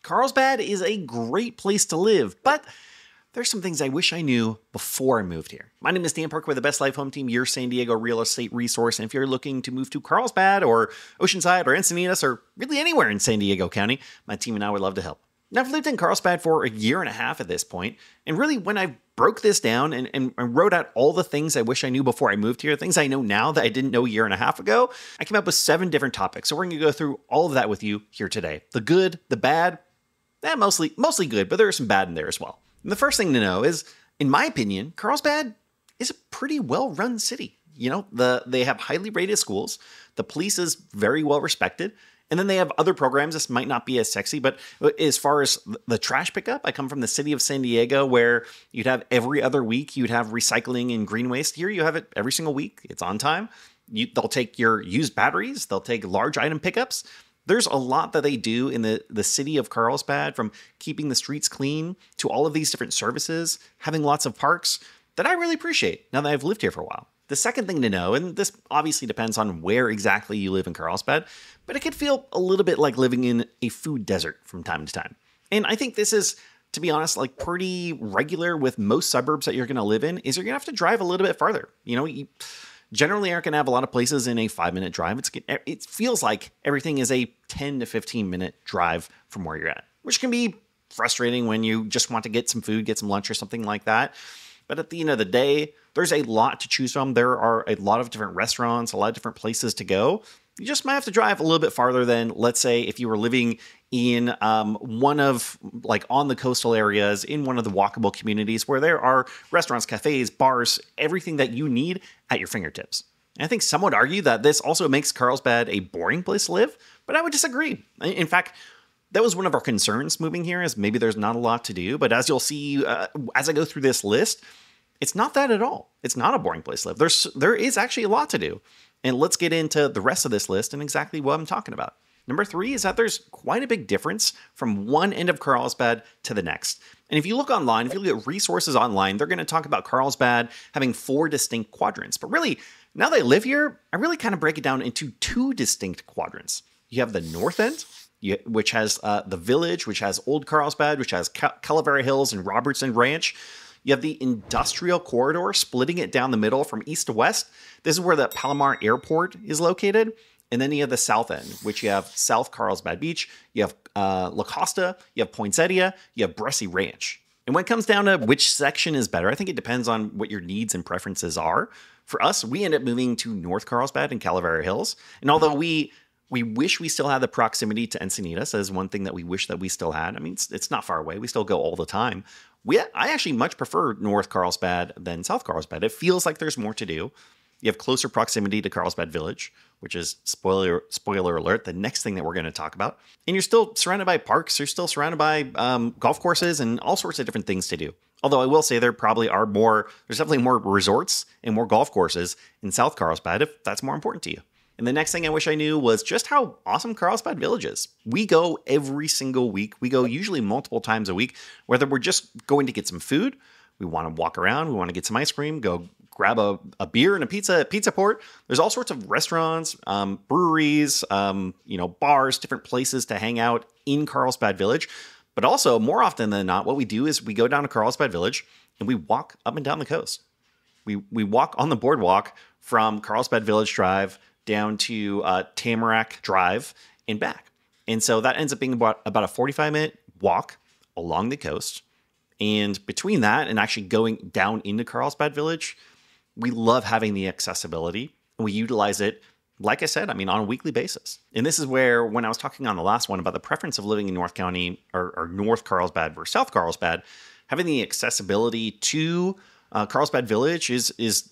Carlsbad is a great place to live, but there's some things I wish I knew before I moved here. My name is Dan Parker with the Best Life Home Team, your San Diego real estate resource. And if you're looking to move to Carlsbad or Oceanside or Encinitas or really anywhere in San Diego County, my team and I would love to help. Now, I've lived in Carlsbad for a year and a half at this point, and really when I broke this down and wrote out all the things I wish I knew before I moved here, things I know now that I didn't know a year and a half ago, I came up with 7 different topics. So we're going to go through all of that with you here today. The good, the bad, mostly good, but there is some bad in there as well. And the first thing to know is, in my opinion, Carlsbad is a pretty well-run city. You know, they have highly rated schools. The police is very well respected. And then they have other programs. This might not be as sexy, but as far as the trash pickup, I come from the city of San Diego where you'd have every other week, you'd have recycling and green waste. Here you have it every single week. It's on time. They'll take your used batteries. They'll take large item pickups. There's a lot that they do in the city of Carlsbad, from keeping the streets clean to all of these different services, having lots of parks that I really appreciate now that I've lived here for a while. The second thing to know, and this obviously depends on where exactly you live in Carlsbad, but it could feel a little bit like living in a food desert from time to time. And I think this is, to be honest, like pretty regular with most suburbs that you're going to live in, is you're going to have to drive a little bit farther. You know, you generally aren't going to have a lot of places in a 5-minute drive. It feels like everything is a 10 to 15-minute drive from where you're at, which can be frustrating when you just want to get some food, get some lunch or something like that. But at the end of the day, there's a lot to choose from. There are a lot of different restaurants, a lot of different places to go. You just might have to drive a little bit farther than, let's say, if you were living in one of, like, on the coastal areas, in one of the walkable communities where there are restaurants, cafes, bars, everything that you need at your fingertips. And I think some would argue that this also makes Carlsbad a boring place to live, but I would disagree. In fact, that was one of our concerns moving here, is maybe there's not a lot to do. But as you'll see, as I go through this list, it's not that at all. It's not a boring place to live. There is actually a lot to do. And let's get into the rest of this list and exactly what I'm talking about. Number 3 is that there's quite a big difference from one end of Carlsbad to the next. And if you look online, if you look at resources online, they're going to talk about Carlsbad having 4 distinct quadrants. But really, now that I live here, I really kind of break it down into 2 distinct quadrants. You have the north end, which has the Village, which has Old Carlsbad, which has Calavera Hills and Robertson Ranch. You have the industrial corridor splitting it down the middle from east to west. This is where the Palomar Airport is located. And then you have the south end, which you have South Carlsbad Beach, you have La Costa, you have Poinsettia, you have Bressy Ranch. And when it comes down to which section is better, I think it depends on what your needs and preferences are. For us, we end up moving to North Carlsbad and Calavera Hills. And although we wish we still had the proximity to Encinitas, as one thing that we wish that we still had. I mean, it's not far away. We still go all the time. I actually much prefer North Carlsbad than South Carlsbad. It feels like there's more to do. You have closer proximity to Carlsbad Village, which is, spoiler alert, the next thing that we're going to talk about. And you're still surrounded by parks. You're still surrounded by golf courses and all sorts of different things to do. Although I will say there's definitely more resorts and more golf courses in South Carlsbad if that's more important to you. And the next thing I wish I knew was just how awesome Carlsbad Village is. We go every single week. We go usually multiple times a week, whether we're just going to get some food, we want to walk around, we want to get some ice cream, go grab a beer and a pizza at Pizza Port. There's all sorts of restaurants, breweries, bars, different places to hang out in Carlsbad Village. But also, more often than not, what we do is we go down to Carlsbad Village and we walk up and down the coast. We walk on the boardwalk from Carlsbad Village Drive down to Tamarack Drive and back. And so that ends up being about a 45-minute walk along the coast. And between that and actually going down into Carlsbad Village, we love having the accessibility. And we utilize it, like I said, on a weekly basis. And this is where, when I was talking on the last one about the preference of living in North County or North Carlsbad versus South Carlsbad, having the accessibility to Carlsbad Village is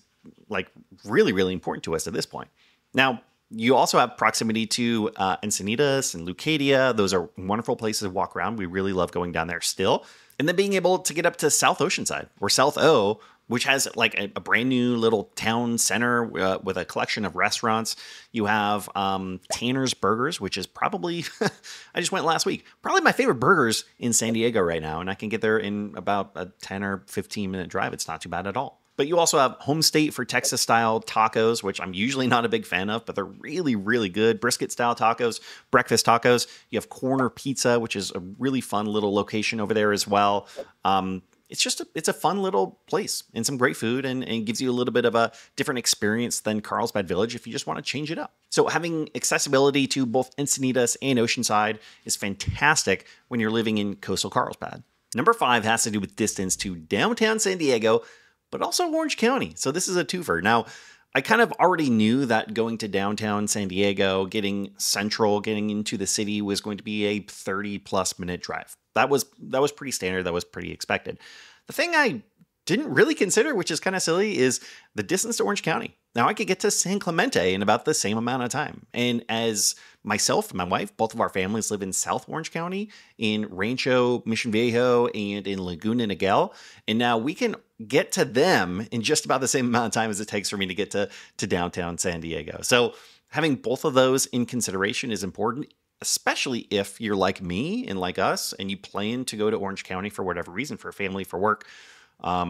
like really, really important to us at this point. Now, you also have proximity to Encinitas and Leucadia. Those are wonderful places to walk around. We really love going down there still. And then being able to get up to South Oceanside or South O, which has like a brand new little town center with a collection of restaurants. You have Tanner's Burgers, which is probably, I just went last week, probably my favorite burgers in San Diego right now. And I can get there in about a 10 or 15 minute drive. It's not too bad at all. But you also have Home State for Texas-style tacos, which I'm usually not a big fan of, but they're really, really good. Brisket-style tacos, breakfast tacos. You have Corner Pizza, which is a really fun little location over there as well. It's a fun little place and some great food and gives you a little bit of a different experience than Carlsbad Village if you just want to change it up. So having accessibility to both Encinitas and Oceanside is fantastic when you're living in coastal Carlsbad. Number 5 has to do with distance to downtown San Diego, but also Orange County. So this is a twofer. Now, I kind of already knew that going to downtown San Diego, getting central, getting into the city was going to be a 30+ minute drive. That was pretty standard. That was pretty expected. The thing I didn't really consider, which is kind of silly, is the distance to Orange County. Now, I could get to San Clemente in about the same amount of time. And as myself and my wife, both of our families live in South Orange County, in Rancho Mission Viejo, and in Laguna Niguel. And now we can get to them in just about the same amount of time as it takes for me to get to downtown San Diego. So having both of those in consideration is important, especially if you're like me and like us, and you plan to go to Orange County for whatever reason, for family, for work,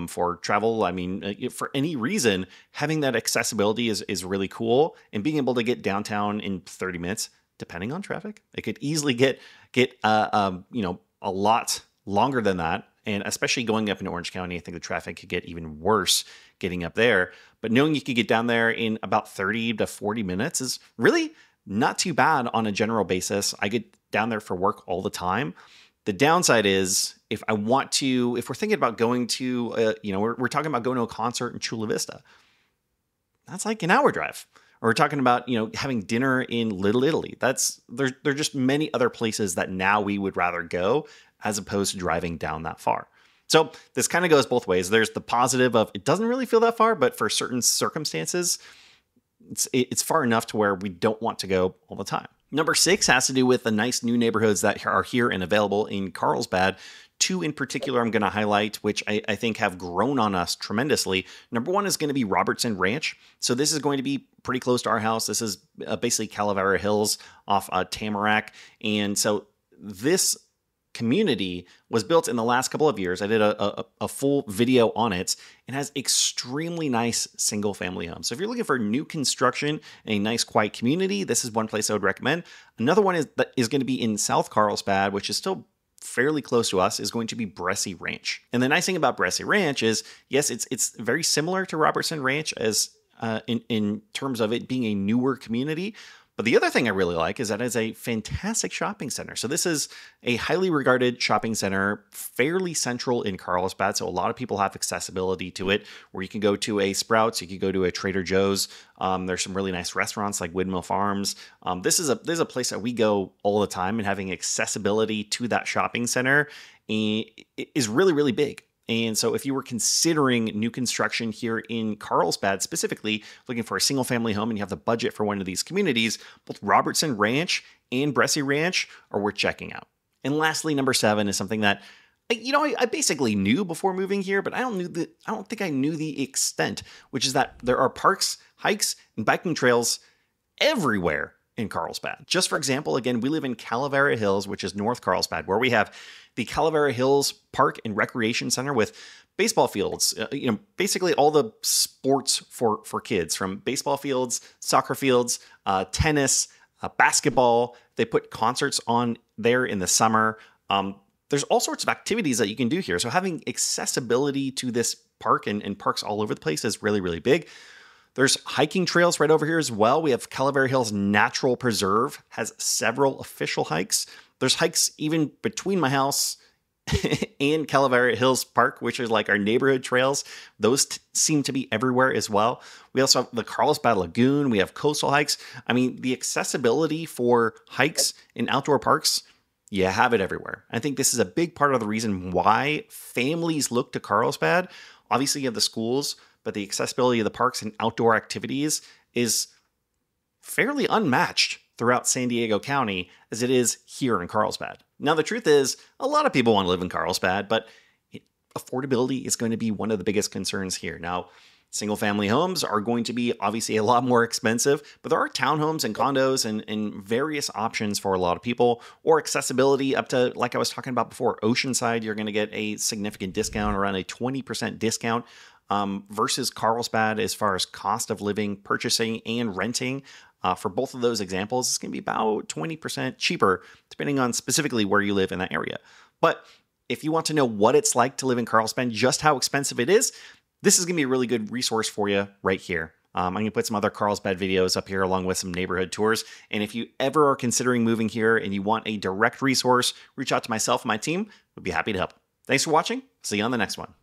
for travel. I mean, for any reason, having that accessibility is really cool. And being able to get downtown in 30 minutes, depending on traffic, it could easily get a lot longer than that. And especially going up in Orange County, I think the traffic could get even worse getting up there. But knowing you could get down there in about 30 to 40 minutes is really not too bad on a general basis. I get down there for work all the time. The downside is if we're thinking about going to, we're talking about going to a concert in Chula Vista. That's like an hour drive. Or we're talking about, having dinner in Little Italy. There are just many other places that now we would rather go as opposed to driving down that far. So this kind of goes both ways. There's the positive of it doesn't really feel that far, but for certain circumstances, it's far enough to where we don't want to go all the time. Number 6 has to do with the nice new neighborhoods that are here and available in Carlsbad. 2 in particular I'm going to highlight, which I think have grown on us tremendously. Number 1 is going to be Robertson Ranch. So this is going to be pretty close to our house. This is basically Calavera Hills off Tamarack. And so this community was built in the last couple of years. I did a full video on it. It has extremely nice single family homes. So if you're looking for new construction and a nice quiet community, this is one place I would recommend. Another one is going to be in South Carlsbad, which is still fairly close to us, is going to be Bressi Ranch. And the nice thing about Bressi Ranch is, yes, it's very similar to Robertson Ranch as in terms of it being a newer community. But the other thing I really like is that it's a fantastic shopping center. So this is a highly regarded shopping center, fairly central in Carlsbad. So a lot of people have accessibility to it, where you can go to a Sprouts, you can go to a Trader Joe's. There's some really nice restaurants like Windmill Farms. This is a place that we go all the time, and having accessibility to that shopping center is really, really big. And so if you were considering new construction here in Carlsbad, specifically looking for a single family home and you have the budget for one of these communities, both Robertson Ranch and Bressi Ranch are worth checking out. And lastly, number 7 is something that I basically knew before moving here, but I don't think I knew the extent, which is that there are parks, hikes, and biking trails everywhere in Carlsbad. Just for example, again, we live in Calavera Hills, which is North Carlsbad, where we have the Calavera Hills Park and Recreation Center with baseball fields, basically all the sports for kids, from baseball fields, soccer fields, tennis, basketball. They put concerts on there in the summer. There's all sorts of activities that you can do here. So having accessibility to this park and parks all over the place is really, really big. There's hiking trails right over here as well. We have Calavera Hills Natural Preserve, has several official hikes. There's hikes even between my house and Calavera Hills Park, which is like our neighborhood trails. Those seem to be everywhere as well. We also have the Carlsbad Lagoon. We have coastal hikes. I mean, the accessibility for hikes in outdoor parks, you have it everywhere. I think this is a big part of the reason why families look to Carlsbad. Obviously, you have the schools, but the accessibility of the parks and outdoor activities is fairly unmatched throughout San Diego County as it is here in Carlsbad. Now, the truth is, a lot of people want to live in Carlsbad, but affordability is going to be one of the biggest concerns here. Now, single-family homes are going to be obviously a lot more expensive, but there are townhomes and condos and various options for a lot of people, or accessibility up to, like I was talking about before, Oceanside. You're going to get a significant discount, around a 20% discount versus Carlsbad as far as cost of living, purchasing, and renting. For both of those examples, it's going to be about 20% cheaper, depending on specifically where you live in that area. But if you want to know what it's like to live in Carlsbad, just how expensive it is, this is going to be a really good resource for you right here. I'm going to put some other Carlsbad videos up here along with some neighborhood tours. And if you ever are considering moving here and you want a direct resource, reach out to myself and my team. We'd be happy to help. Thanks for watching. See you on the next one.